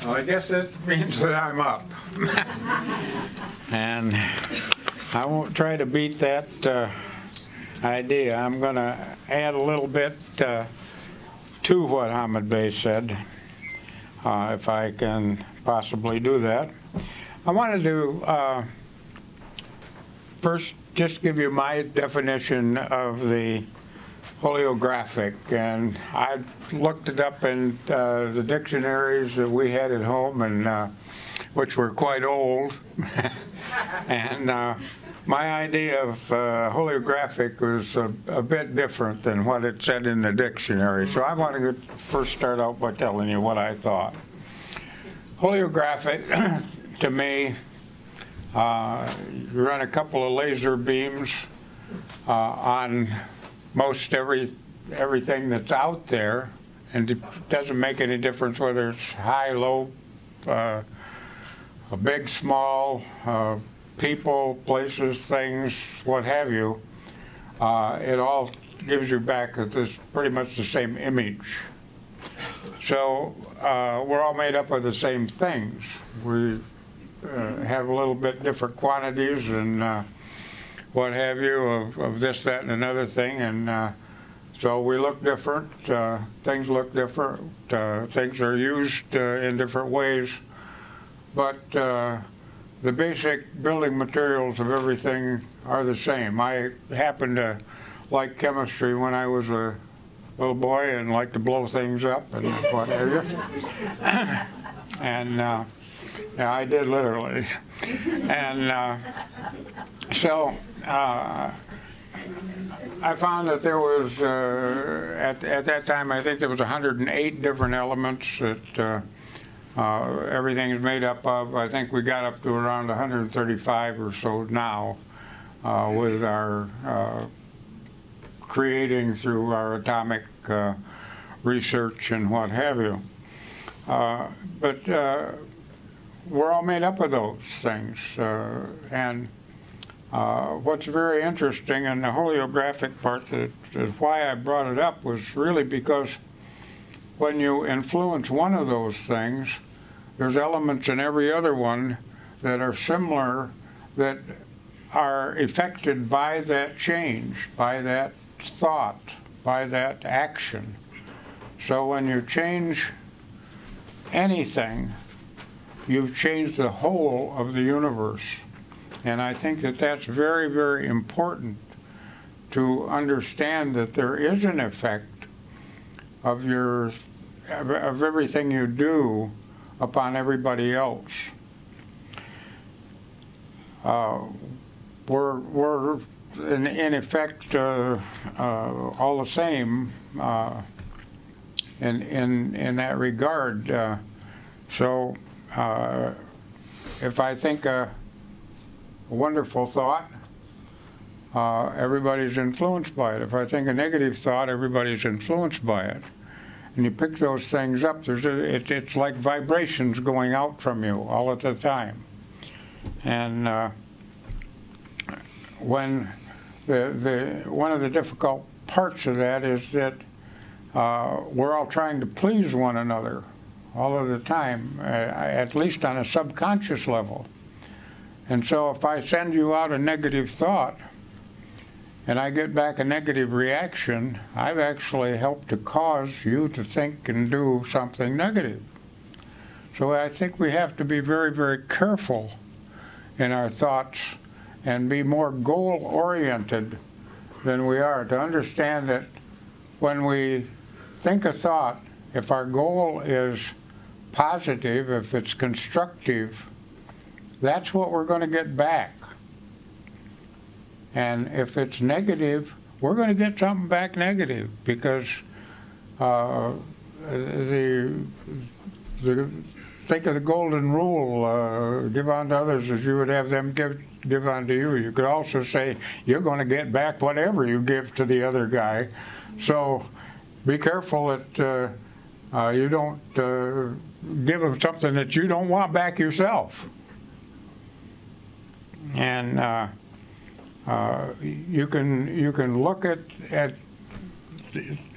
Well, I guess that means that I'm up. And I won't try to beat that idea. I'm going to add a little bit to what Hamid Bey said, if I can possibly do that. I wanted to first just give you my definition of the Holographic, and I looked it up in the dictionaries that we had at home, and which were quite old. And my idea of holographic was a bit different than what it said in the dictionary. So I want to first start out by telling you what I thought. Holographic, to me, you run a couple of laser beams on most everything that's out there, and it doesn't make any difference whether it's high, low, big, small, people, places, things, what have you. It all gives you back this pretty much the same image. So we're all made up of the same things. We have a little bit different quantities and what have you of this, that, and another thing, and so we look different, things look different, things are used in different ways, but the basic building materials of everything are the same. I happened to like chemistry when I was a little boy and liked to blow things up and what have you. And yeah, I did literally. And so I found that there was, at that time, I think there was 108 different elements that everything is made up of. I think we got up to around 135 or so now with our creating through our atomic research and what have you. But we're all made up of those things. And what's very interesting, and the holographic part that is why I brought it up, was really because when you influence one of those things, there's elements in every other one that are similar, that are affected by that change, by that thought, by that action. So when you change anything, you've changed the whole of the universe. And I think that that's very, very important to understand, that there is an effect of everything you do upon everybody else. We're in effect all the same in that regard. So if I think a wonderful thought, everybody's influenced by it. If I think a negative thought, everybody's influenced by it. And you pick those things up, it's like vibrations going out from you all at the time. And when one of the difficult parts of that is that we're all trying to please one another all of the time, at least on a subconscious level. And so if I send you out a negative thought and I get back a negative reaction, I've actually helped to cause you to think and do something negative. So I think we have to be very, very careful in our thoughts and be more goal-oriented than we are, to understand that when we think a thought, if our goal is positive, if it's constructive, that's what we're going to get back. And if it's negative, we're going to get something back negative, because think of the golden rule, give unto others as you would have them give unto you. You could also say you're going to get back whatever you give to the other guy. So be careful that you don't give them something that you don't want back yourself. And you can look at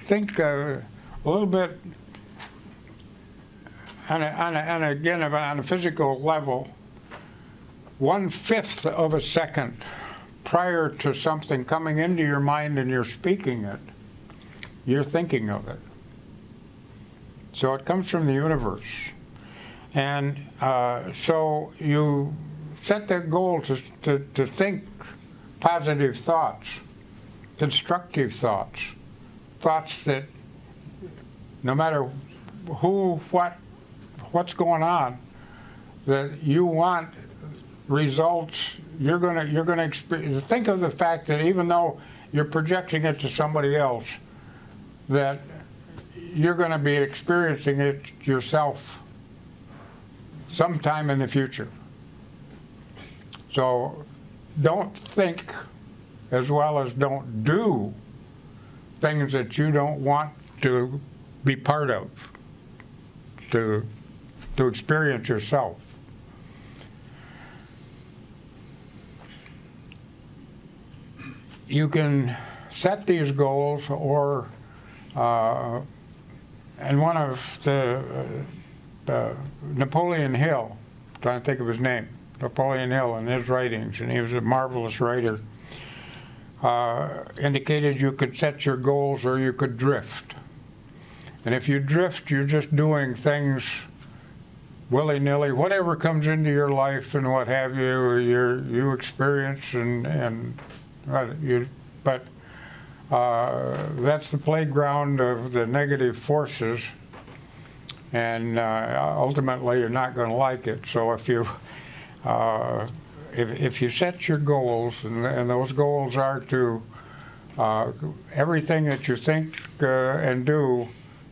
think a little bit and again, on a physical level, 1/5 of a second prior to something coming into your mind and you're speaking it, you're thinking of it. So it comes from the universe. And so you set that goal to think positive thoughts, constructive thoughts, thoughts that no matter who, what's going on, that you want results. You're gonna experience. Think of the fact that even though you're projecting it to somebody else, that you're going to be experiencing it yourself sometime in the future. So don't think as well as don't do things that you don't want to be part of, to experience yourself. You can set these goals, or and one of the Napoleon Hill, I'm trying to think of his name, Napoleon Hill, in his writings, and he was a marvelous writer, indicated you could set your goals or you could drift. And if you drift, you're just doing things willy-nilly, whatever comes into your life and what have you, you experience but that's the playground of the negative forces, and ultimately you're not going to like it. So if you set your goals, and those goals are to everything that you think and do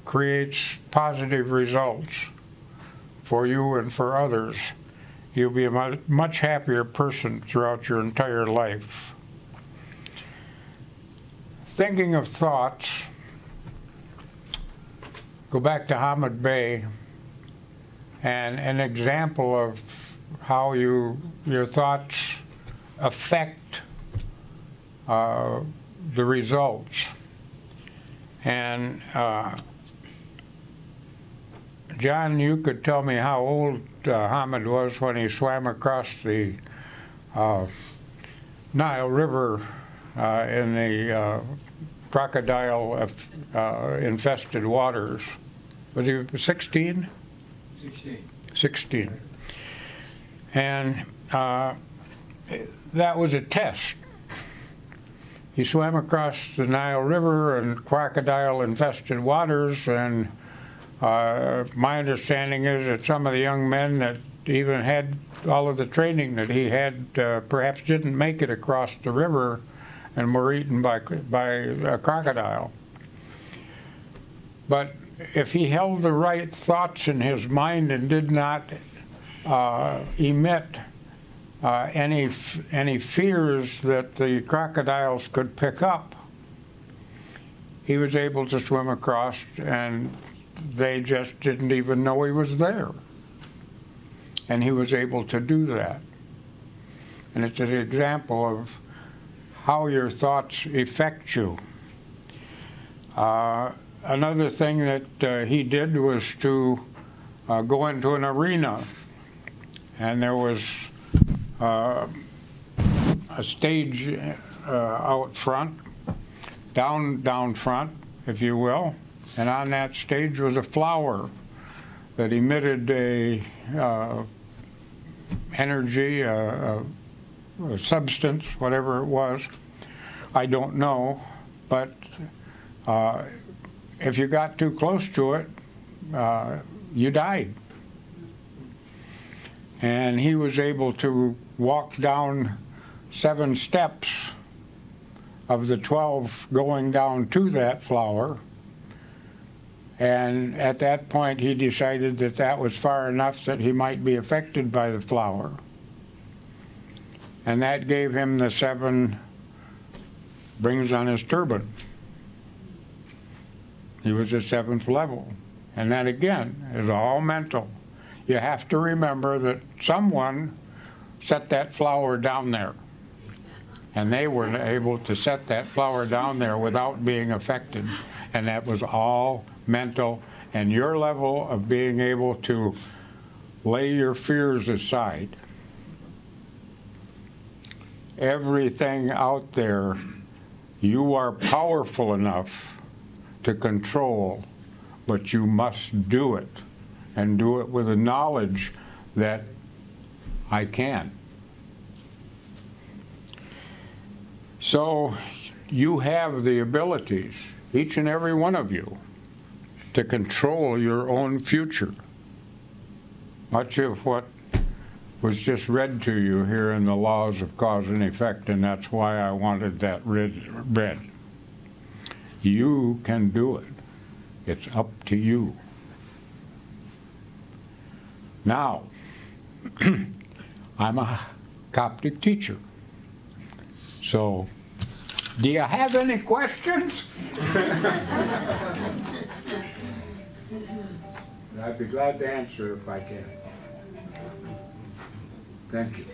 creates positive results for you and for others, you'll be a much happier person throughout your entire life. Thinking of thoughts, go back to Hamid Bey, and an example of how your thoughts affect the results. And John, you could tell me how old Hamid was when he swam across the Nile River in the crocodile infested waters. Was he 16? 16. And that was a test. He swam across the Nile River in crocodile infested waters, and my understanding is that some of the young men that even had all of the training that he had perhaps didn't make it across the river and were eaten by a crocodile. But if he held the right thoughts in his mind and did not emit any fears that the crocodiles could pick up, he was able to swim across, and they just didn't even know he was there. And he was able to do that. And it's an example of how your thoughts affect you. Another thing that he did was to go into an arena, and there was a stage out front, down front, if you will, and on that stage was a flower that emitted a energy, a substance, whatever it was. I don't know, but if you got too close to it, you died. And he was able to walk down 7 steps of the 12 going down to that flower. And at that point, he decided that that was far enough that he might be affected by the flower. And that gave him the 7 rings on his turban. He was at 7th level. And that, again, is all mental. You have to remember that someone set that flower down there. And they were able to set that flower down there without being affected. And that was all mental and your level of being able to lay your fears aside, everything out there, you are powerful enough to control, but you must do it, and do it with the knowledge that I can. So you have the abilities, each and every one of you, to control your own future. Much of what was just read to you here in the laws of cause and effect, and that's why I wanted that read. You can do it. It's up to you. Now, I'm a Coptic teacher. So, do you have any questions? I'd be glad to answer if I can. Thank you.